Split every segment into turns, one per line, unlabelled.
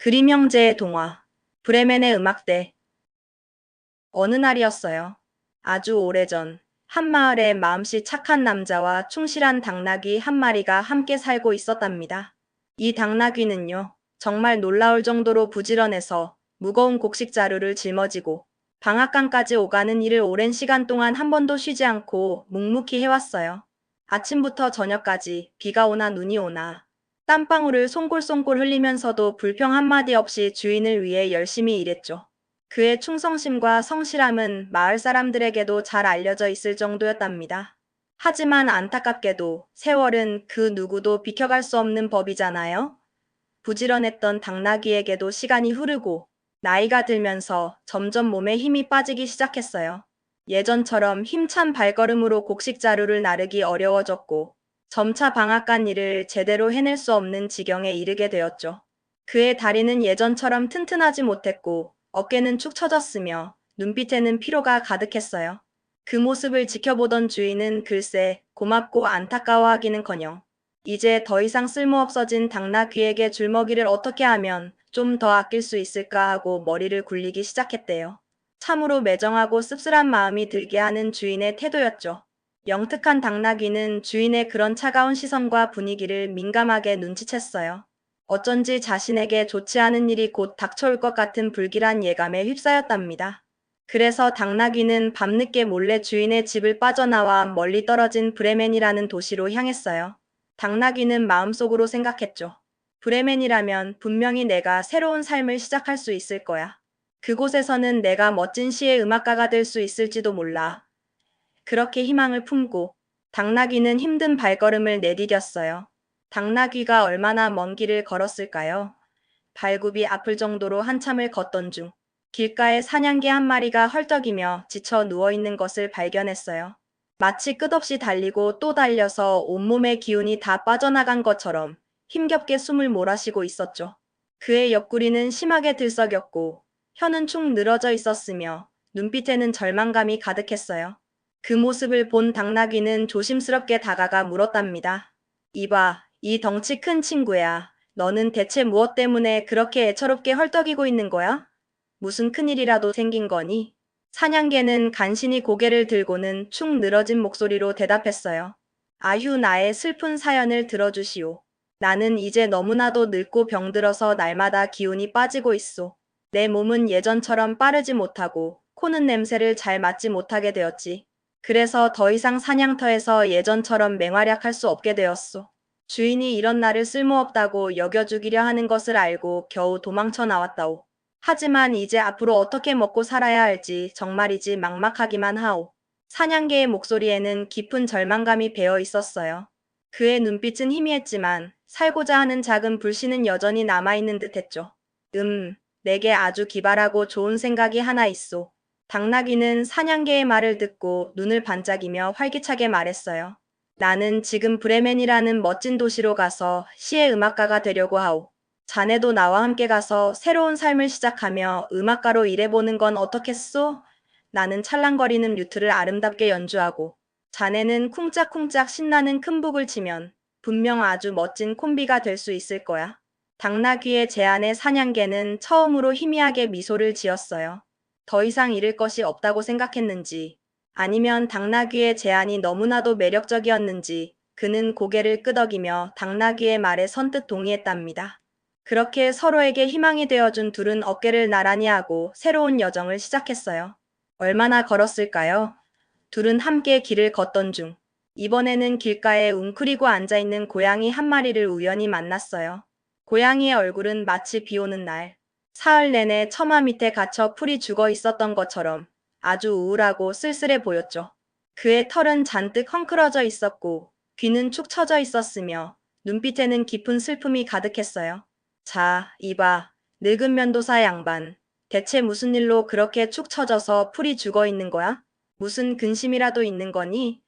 그림 형제의 동화. 브레멘의 음악대. 어느 날이었어요. 아주 오래전, 한 마을에 마음씨 착한 남자와 충실한 당나귀 한 마리가 함께 살고 있었답니다. 이 당나귀는요, 정말 놀라울 정도로 부지런해서 무거운 곡식 자루를 짊어지고 방앗간까지 오가는 일을 오랜 시간 동안 한 번도 쉬지 않고 묵묵히 해왔어요. 아침부터 저녁까지 비가 오나 눈이 오나 땀방울을 송골송골 흘리면서도 불평 한마디 없이 주인을 위해 열심히 일했죠. 그의 충성심과 성실함은 마을 사람들에게도 잘 알려져 있을 정도였답니다. 하지만 안타깝게도 세월은 그 누구도 비켜갈 수 없는 법이잖아요. 부지런했던 당나귀에게도 시간이 흐르고 나이가 들면서 점점 몸에 힘이 빠지기 시작했어요. 예전처럼 힘찬 발걸음으로 곡식 자루를 나르기 어려워졌고 점차 방앗간 일을 제대로 해낼 수 없는 지경에 이르게 되었죠. 그의 다리는 예전처럼 튼튼하지 못했고 어깨는 축 처졌으며 눈빛에는 피로가 가득했어요. 그 모습을 지켜보던 주인은 글쎄 고맙고 안타까워하기는커녕 이제 더 이상 쓸모없어진 당나귀에게 줄먹이를 어떻게 하면 좀 더 아낄 수 있을까 하고 머리를 굴리기 시작했대요. 참으로 매정하고 씁쓸한 마음이 들게 하는 주인의 태도였죠. 영특한 당나귀는 주인의 그런 차가운 시선과 분위기를 민감하게 눈치챘어요. 어쩐지 자신에게 좋지 않은 일이 곧 닥쳐올 것 같은 불길한 예감에 휩싸였답니다. 그래서 당나귀는 밤늦게 몰래 주인의 집을 빠져나와 멀리 떨어진 브레멘이라는 도시로 향했어요. 당나귀는 마음속으로 생각했죠. 브레멘이라면 분명히 내가 새로운 삶을 시작할 수 있을 거야. 그곳에서는 내가 멋진 시의 음악가가 될 수 있을지도 몰라. 그렇게 희망을 품고 당나귀는 힘든 발걸음을 내디뎠어요. 당나귀가 얼마나 먼 길을 걸었을까요? 발굽이 아플 정도로 한참을 걷던 중 길가에 사냥개 한 마리가 헐떡이며 지쳐 누워있는 것을 발견했어요. 마치 끝없이 달리고 또 달려서 온몸의 기운이 다 빠져나간 것처럼 힘겹게 숨을 몰아쉬고 있었죠. 그의 옆구리는 심하게 들썩였고 혀는 축 늘어져 있었으며 눈빛에는 절망감이 가득했어요. 그 모습을 본 당나귀는 조심스럽게 다가가 물었답니다. 이봐, 이 덩치 큰 친구야. 너는 대체 무엇 때문에 그렇게 애처롭게 헐떡이고 있는 거야? 무슨 큰일이라도 생긴 거니? 사냥개는 간신히 고개를 들고는 축 늘어진 목소리로 대답했어요. 아휴, 나의 슬픈 사연을 들어주시오. 나는 이제 너무나도 늙고 병들어서 날마다 기운이 빠지고 있소. 내 몸은 예전처럼 빠르지 못하고 코는 냄새를 잘 맡지 못하게 되었지. 그래서 더 이상 사냥터에서 예전처럼 맹활약할 수 없게 되었소. 주인이 이런 나를 쓸모없다고 여겨주기려 하는 것을 알고 겨우 도망쳐 나왔다오. 하지만 이제 앞으로 어떻게 먹고 살아야 할지 정말이지 막막하기만 하오. 사냥개의 목소리에는 깊은 절망감이 배어 있었어요. 그의 눈빛은 희미했지만 살고자 하는 작은 불씨는 여전히 남아있는 듯했죠. 내게 아주 기발하고 좋은 생각이 하나 있소. 당나귀는 사냥개의 말을 듣고 눈을 반짝이며 활기차게 말했어요. 나는 지금 브레멘이라는 멋진 도시로 가서 시의 음악가가 되려고 하오. 자네도 나와 함께 가서 새로운 삶을 시작하며 음악가로 일해보는 건 어떻겠소? 나는 찰랑거리는 뮤트를 아름답게 연주하고 자네는 쿵짝쿵짝 신나는 큰 북을 치면 분명 아주 멋진 콤비가 될 수 있을 거야. 당나귀의 제안에 사냥개는 처음으로 희미하게 미소를 지었어요. 더 이상 잃을 것이 없다고 생각했는지 아니면 당나귀의 제안이 너무나도 매력적이었는지 그는 고개를 끄덕이며 당나귀의 말에 선뜻 동의했답니다. 그렇게 서로에게 희망이 되어준 둘은 어깨를 나란히 하고 새로운 여정을 시작했어요. 얼마나 걸었을까요? 둘은 함께 길을 걷던 중 이번에는 길가에 웅크리고 앉아있는 고양이 한 마리를 우연히 만났어요. 고양이의 얼굴은 마치 비 오는 날 사흘 내내 처마 밑에 갇혀 풀이 죽어 있었던 것처럼 아주 우울하고 쓸쓸해 보였죠. 그의 털은 잔뜩 헝클어져 있었고 귀는 축 처져 있었으며 눈빛에는 깊은 슬픔이 가득했어요. 자, 이봐, 늙은 면도사 양반. 대체 무슨 일로 그렇게 축 처져서 풀이 죽어 있는 거야? 무슨 근심이라도 있는 거니?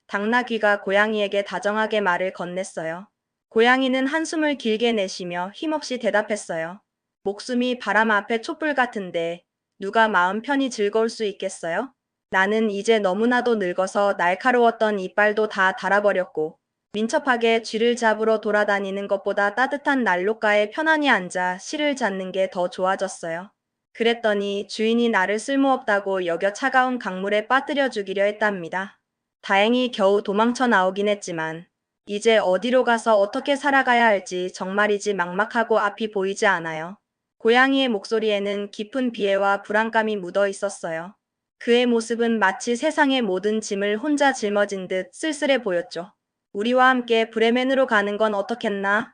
당나귀가 고양이에게 다정하게 말을 건넸어요. 고양이는 한숨을 길게 내쉬며 힘없이 대답했어요. 목숨이 바람 앞에 촛불 같은데 누가 마음 편히 즐거울 수 있겠어요? 나는 이제 너무나도 늙어서 날카로웠던 이빨도 다 닳아버렸고 민첩하게 쥐를 잡으러 돌아다니는 것보다 따뜻한 난로가에 편안히 앉아 실을 잡는 게 더 좋아졌어요. 그랬더니 주인이 나를 쓸모없다고 여겨 차가운 강물에 빠뜨려 주기려 했답니다. 다행히 겨우 도망쳐 나오긴 했지만 이제 어디로 가서 어떻게 살아가야 할지 정말이지 막막하고 앞이 보이지 않아요. 고양이의 목소리에는 깊은 비애와 불안감이 묻어 있었어요. 그의 모습은 마치 세상의 모든 짐을 혼자 짊어진 듯 쓸쓸해 보였죠. 우리와 함께 브레멘으로 가는 건 어떻겠나?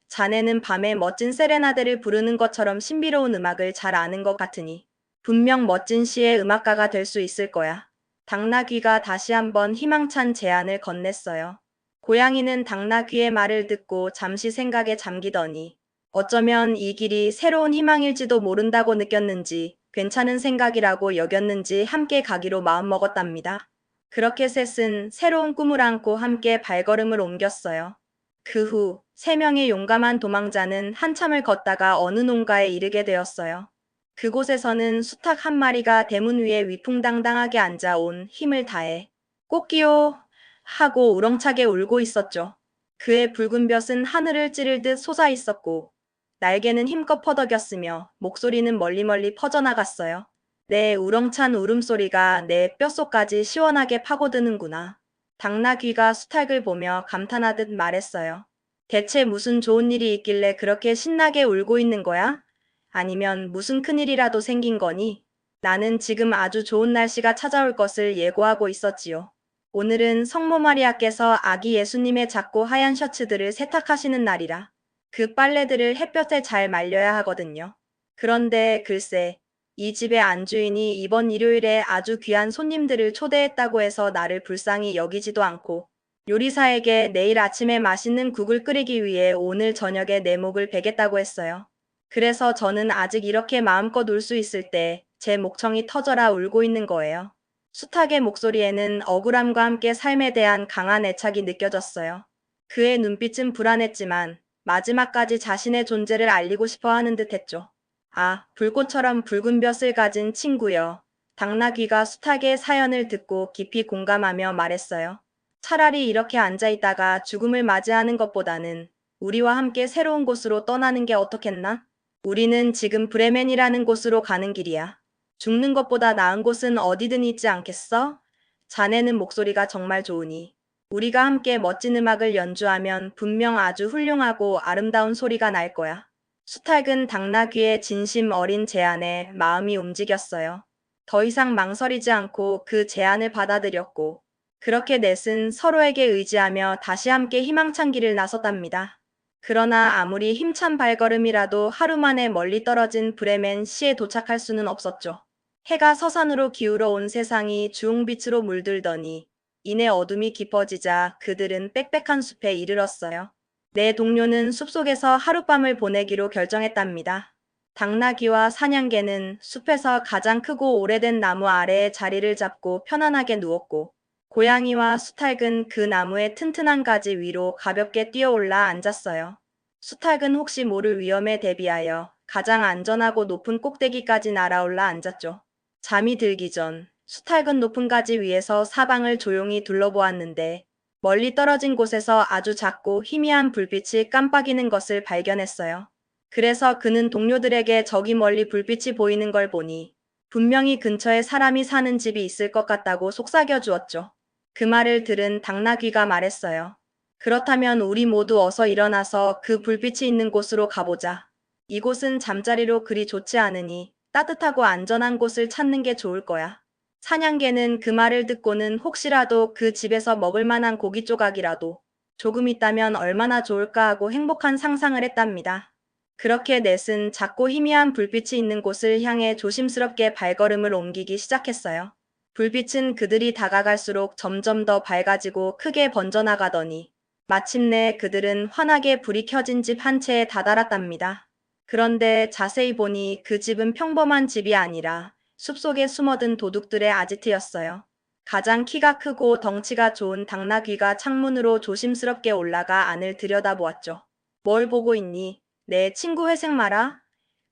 자네는 밤에 멋진 세레나데를 부르는 것처럼 신비로운 음악을 잘 아는 것 같으니 분명 멋진 시의 음악가가 될 수 있을 거야. 당나귀가 다시 한번 희망찬 제안을 건넸어요. 고양이는 당나귀의 말을 듣고 잠시 생각에 잠기더니 어쩌면 이 길이 새로운 희망일지도 모른다고 느꼈는지 괜찮은 생각이라고 여겼는지 함께 가기로 마음먹었답니다. 그렇게 셋은 새로운 꿈을 안고 함께 발걸음을 옮겼어요. 그 후 세 명의 용감한 도망자는 한참을 걷다가 어느 농가에 이르게 되었어요. 그곳에서는 수탉 한 마리가 대문 위에 위풍당당하게 앉아 온 힘을 다해 꽃기요 하고 우렁차게 울고 있었죠. 그의 붉은 볕은 하늘을 찌를 듯 솟아 있었고 날개는 힘껏 퍼덕였으며 목소리는 멀리 퍼져나갔어요. 내 우렁찬 울음소리가 내 뼛속까지 시원하게 파고드는구나. 당나귀가 수탉을 보며 감탄하듯 말했어요. 대체 무슨 좋은 일이 있길래 그렇게 신나게 울고 있는 거야? 아니면 무슨 큰일이라도 생긴 거니? 나는 지금 아주 좋은 날씨가 찾아올 것을 예고하고 있었지요. 오늘은 성모 마리아께서 아기 예수님의 작고 하얀 셔츠들을 세탁하시는 날이라 그 빨래들을 햇볕에 잘 말려야 하거든요. 그런데 글쎄, 이 집의 안주인이 이번 일요일에 아주 귀한 손님들을 초대했다고 해서 나를 불쌍히 여기지도 않고 요리사에게 내일 아침에 맛있는 국을 끓이기 위해 오늘 저녁에 내 목을 베겠다고 했어요. 그래서 저는 아직 이렇게 마음껏 울 수 있을 때 제 목청이 터져라 울고 있는 거예요. 수탉의 목소리에는 억울함과 함께 삶에 대한 강한 애착이 느껴졌어요. 그의 눈빛은 불안했지만 마지막까지 자신의 존재를 알리고 싶어 하는 듯 했죠. 아, 불꽃처럼 붉은 볕을 가진 친구여. 당나귀가 수탉의 사연을 듣고 깊이 공감하며 말했어요. 차라리 이렇게 앉아있다가 죽음을 맞이하는 것보다는 우리와 함께 새로운 곳으로 떠나는 게 어떻겠나? 우리는 지금 브레멘이라는 곳으로 가는 길이야. 죽는 것보다 나은 곳은 어디든 있지 않겠어? 자네는 목소리가 정말 좋으니 우리가 함께 멋진 음악을 연주하면 분명 아주 훌륭하고 아름다운 소리가 날 거야. 수탉은 당나귀의 진심 어린 제안에 마음이 움직였어요. 더 이상 망설이지 않고 그 제안을 받아들였고 그렇게 넷은 서로에게 의지하며 다시 함께 희망찬 길을 나섰답니다. 그러나 아무리 힘찬 발걸음이라도 하루 만에 멀리 떨어진 브레멘 시에 도착할 수는 없었죠. 해가 서산으로 기울어 온 세상이 주홍빛으로 물들더니 이내 어둠이 깊어지자 그들은 빽빽한 숲에 이르렀어요. 내 동료는 숲속에서 하룻밤을 보내기로 결정했답니다. 당나귀와 사냥개는 숲에서 가장 크고 오래된 나무 아래에 자리를 잡고 편안하게 누웠고 고양이와 수탉은 그 나무의 튼튼한 가지 위로 가볍게 뛰어올라 앉았어요. 수탉은 혹시 모를 위험에 대비하여 가장 안전하고 높은 꼭대기까지 날아올라 앉았죠. 잠이 들기 전 수탉은 높은 가지 위에서 사방을 조용히 둘러보았는데 멀리 떨어진 곳에서 아주 작고 희미한 불빛이 깜빡이는 것을 발견했어요. 그래서 그는 동료들에게 저기 멀리 불빛이 보이는 걸 보니 분명히 근처에 사람이 사는 집이 있을 것 같다고 속삭여 주었죠. 그 말을 들은 당나귀가 말했어요. 그렇다면 우리 모두 어서 일어나서 그 불빛이 있는 곳으로 가보자. 이곳은 잠자리로 그리 좋지 않으니 따뜻하고 안전한 곳을 찾는 게 좋을 거야. 사냥개는 그 말을 듣고는 혹시라도 그 집에서 먹을 만한 고기 조각이라도 조금 있다면 얼마나 좋을까 하고 행복한 상상을 했답니다. 그렇게 넷은 작고 희미한 불빛이 있는 곳을 향해 조심스럽게 발걸음을 옮기기 시작했어요. 불빛은 그들이 다가갈수록 점점 더 밝아지고 크게 번져나가더니 마침내 그들은 환하게 불이 켜진 집 한 채에 다다랐답니다. 그런데 자세히 보니 그 집은 평범한 집이 아니라 숲속에 숨어든 도둑들의 아지트였어요. 가장 키가 크고 덩치가 좋은 당나귀가 창문으로 조심스럽게 올라가 안을 들여다보았죠. 뭘 보고 있니? 내 친구 회색 마라?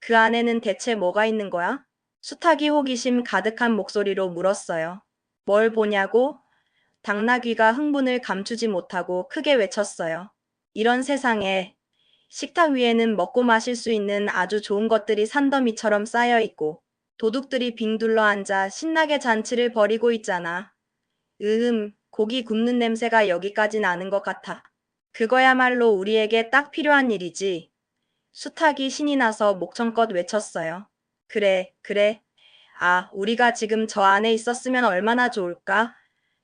그 안에는 대체 뭐가 있는 거야? 수탉이 호기심 가득한 목소리로 물었어요. 뭘 보냐고? 당나귀가 흥분을 감추지 못하고 크게 외쳤어요. 이런 세상에 식탁 위에는 먹고 마실 수 있는 아주 좋은 것들이 산더미처럼 쌓여 있고 도둑들이 빙 둘러 앉아 신나게 잔치를 벌이고 있잖아. 고기 굽는 냄새가 여기까지 나는 것 같아. 그거야말로 우리에게 딱 필요한 일이지. 수탉이 신이 나서 목청껏 외쳤어요. 그래, 그래. 아, 우리가 지금 저 안에 있었으면 얼마나 좋을까?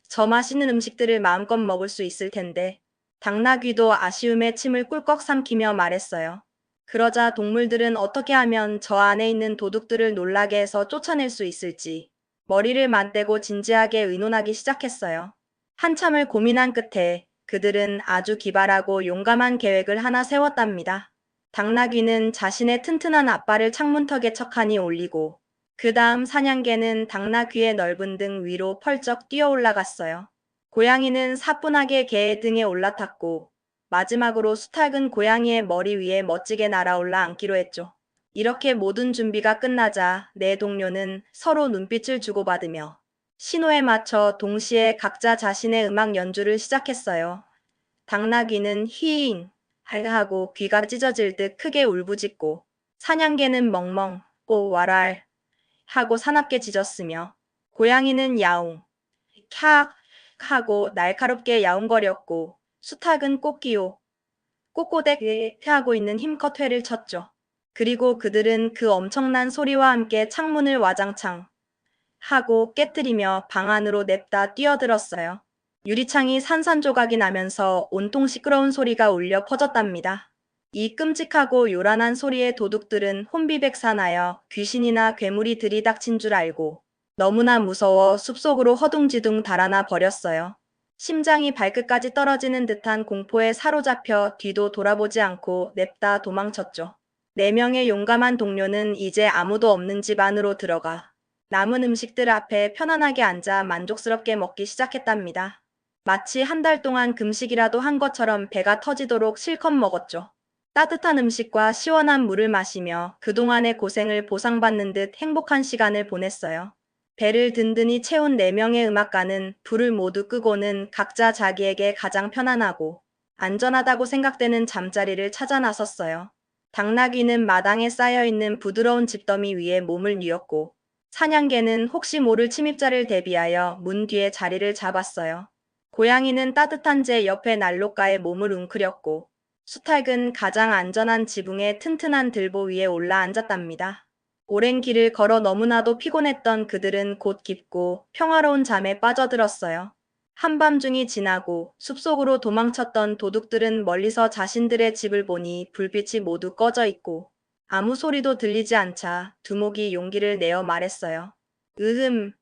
저 맛있는 음식들을 마음껏 먹을 수 있을 텐데. 당나귀도 아쉬움에 침을 꿀꺽 삼키며 말했어요. 그러자 동물들은 어떻게 하면 저 안에 있는 도둑들을 놀라게 해서 쫓아낼 수 있을지 머리를 맞대고 진지하게 의논하기 시작했어요. 한참을 고민한 끝에 그들은 아주 기발하고 용감한 계획을 하나 세웠답니다. 당나귀는 자신의 튼튼한 앞발을 창문턱에 척하니 올리고 그 다음 사냥개는 당나귀의 넓은 등 위로 펄쩍 뛰어 올라갔어요. 고양이는 사뿐하게 개의 등에 올라탔고 마지막으로 수탉은 고양이의 머리 위에 멋지게 날아올라 앉기로 했죠. 이렇게 모든 준비가 끝나자 네 동료는 서로 눈빛을 주고받으며 신호에 맞춰 동시에 각자 자신의 음악 연주를 시작했어요. 당나귀는 휘잉 하고 귀가 찢어질 듯 크게 울부짖고 사냥개는 멍멍 오 와랄 하고 사납게 짖었으며 고양이는 야옹 캬 하고 날카롭게 야옹거렸고 수탉은 꼬끼요 꼬꼬댁 하고 있는 힘껏 회를 쳤죠. 그리고 그들은 그 엄청난 소리와 함께 창문을 와장창 하고 깨뜨리며 방 안으로 냅다 뛰어들었어요. 유리창이 산산조각이 나면서 온통 시끄러운 소리가 울려 퍼졌답니다. 이 끔찍하고 요란한 소리에 도둑들은 혼비백산하여 귀신이나 괴물이 들이닥친 줄 알고 너무나 무서워 숲속으로 허둥지둥 달아나 버렸어요. 심장이 발끝까지 떨어지는 듯한 공포에 사로잡혀 뒤도 돌아보지 않고 냅다 도망쳤죠. 네 명의 용감한 동료는 이제 아무도 없는 집 안으로 들어가 남은 음식들 앞에 편안하게 앉아 만족스럽게 먹기 시작했답니다. 마치 한 달 동안 금식이라도 한 것처럼 배가 터지도록 실컷 먹었죠. 따뜻한 음식과 시원한 물을 마시며 그동안의 고생을 보상받는 듯 행복한 시간을 보냈어요. 배를 든든히 채운 4명의 음악가는 불을 모두 끄고는 각자 자기에게 가장 편안하고 안전하다고 생각되는 잠자리를 찾아 나섰어요. 당나귀는 마당에 쌓여있는 부드러운 집더미 위에 몸을 뉘었고 사냥개는 혹시 모를 침입자를 대비하여 문 뒤에 자리를 잡았어요. 고양이는 따뜻한 재 옆에 난로가에 몸을 웅크렸고 수탉은 가장 안전한 지붕의 튼튼한 들보 위에 올라 앉았답니다. 오랜 길을 걸어 너무나도 피곤했던 그들은 곧 깊고 평화로운 잠에 빠져들었어요. 한밤중이 지나고 숲속으로 도망쳤던 도둑들은 멀리서 자신들의 집을 보니 불빛이 모두 꺼져 있고 아무 소리도 들리지 않자 두목이 용기를 내어 말했어요.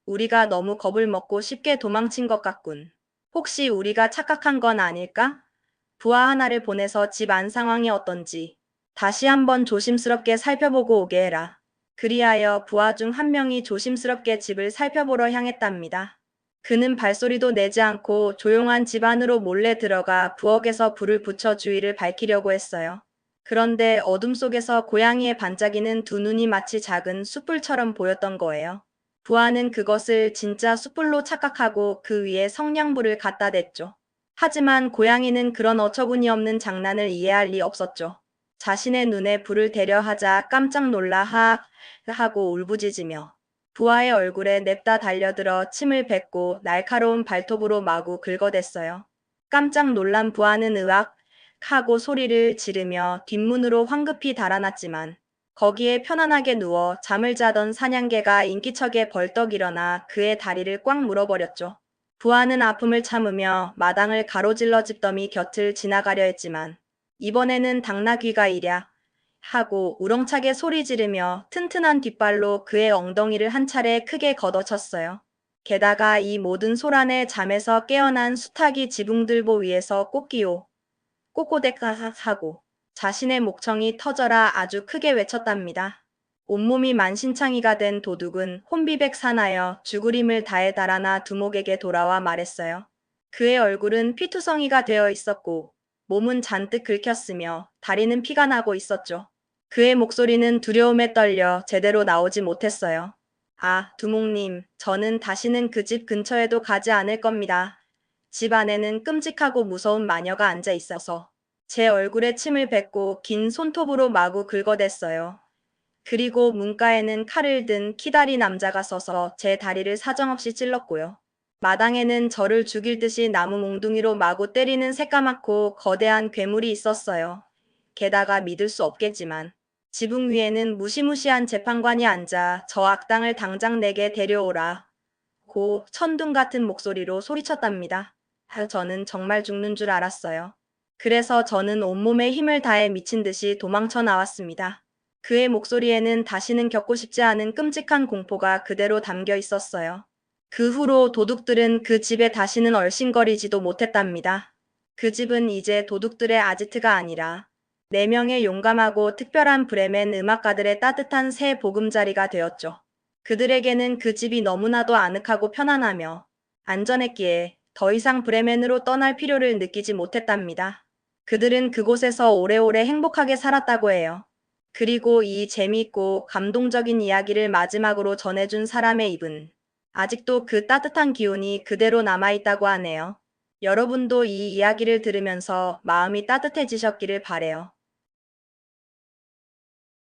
우리가 너무 겁을 먹고 쉽게 도망친 것 같군. 혹시 우리가 착각한 건 아닐까? 부하 하나를 보내서 집 안 상황이 어떤지 다시 한번 조심스럽게 살펴보고 오게 해라. 그리하여 부하 중 한 명이 조심스럽게 집을 살펴보러 향했답니다. 그는 발소리도 내지 않고 조용한 집 안으로 몰래 들어가 부엌에서 불을 붙여 주위를 밝히려고 했어요. 그런데 어둠 속에서 고양이의 반짝이는 두 눈이 마치 작은 숯불처럼 보였던 거예요. 부하는 그것을 진짜 숯불로 착각하고 그 위에 성냥불을 갖다 댔죠. 하지만 고양이는 그런 어처구니 없는 장난을 이해할 리 없었죠. 자신의 눈에 불을 대려 하자 깜짝 놀라 하고 울부짖으며 부하의 얼굴에 냅다 달려들어 침을 뱉고 날카로운 발톱으로 마구 긁어댔어요. 깜짝 놀란 부하는 으악 하고 소리를 지르며 뒷문으로 황급히 달아났지만 거기에 편안하게 누워 잠을 자던 사냥개가 인기척에 벌떡 일어나 그의 다리를 꽉 물어버렸죠. 부하는 아픔을 참으며 마당을 가로질러 집더미 곁을 지나가려 했지만 이번에는 당나귀가 이랴 하고 우렁차게 소리 지르며 튼튼한 뒷발로 그의 엉덩이를 한 차례 크게 걷어쳤어요. 게다가 이 모든 소란에 잠에서 깨어난 수탉이 지붕들보 위에서 꼬끼요 꼬꼬댁 하고 자신의 목청이 터져라 아주 크게 외쳤답니다. 온몸이 만신창이가 된 도둑은 혼비백산하여 죽으림을 다해 달아나 두목에게 돌아와 말했어요. 그의 얼굴은 피투성이가 되어 있었고 몸은 잔뜩 긁혔으며 다리는 피가 나고 있었죠. 그의 목소리는 두려움에 떨려 제대로 나오지 못했어요. 아, 두목님, 저는 다시는 그 집 근처에도 가지 않을 겁니다. 집 안에는 끔찍하고 무서운 마녀가 앉아 있어서 제 얼굴에 침을 뱉고 긴 손톱으로 마구 긁어댔어요. 그리고 문가에는 칼을 든 키다리 남자가 서서 제 다리를 사정없이 찔렀고요. 마당에는 저를 죽일 듯이 나무 몽둥이로 마구 때리는 새까맣고 거대한 괴물이 있었어요. 게다가 믿을 수 없겠지만 지붕 위에는 무시무시한 재판관이 앉아 저 악당을 당장 내게 데려오라 고 천둥 같은 목소리로 소리쳤답니다. 저는 정말 죽는 줄 알았어요. 그래서 저는 온몸에 힘을 다해 미친 듯이 도망쳐 나왔습니다. 그의 목소리에는 다시는 겪고 싶지 않은 끔찍한 공포가 그대로 담겨 있었어요. 그 후로 도둑들은 그 집에 다시는 얼씬거리지도 못했답니다. 그 집은 이제 도둑들의 아지트가 아니라 4명의 용감하고 특별한 브레멘 음악가들의 따뜻한 새 보금자리가 되었죠. 그들에게는 그 집이 너무나도 아늑하고 편안하며 안전했기에 더 이상 브레멘으로 떠날 필요를 느끼지 못했답니다. 그들은 그곳에서 오래오래 행복하게 살았다고 해요. 그리고 이 재미있고 감동적인 이야기를 마지막으로 전해준 사람의 입은 아직도 그 따뜻한 기운이 그대로 남아있다고 하네요. 여러분도 이 이야기를 들으면서 마음이 따뜻해지셨기를 바래요.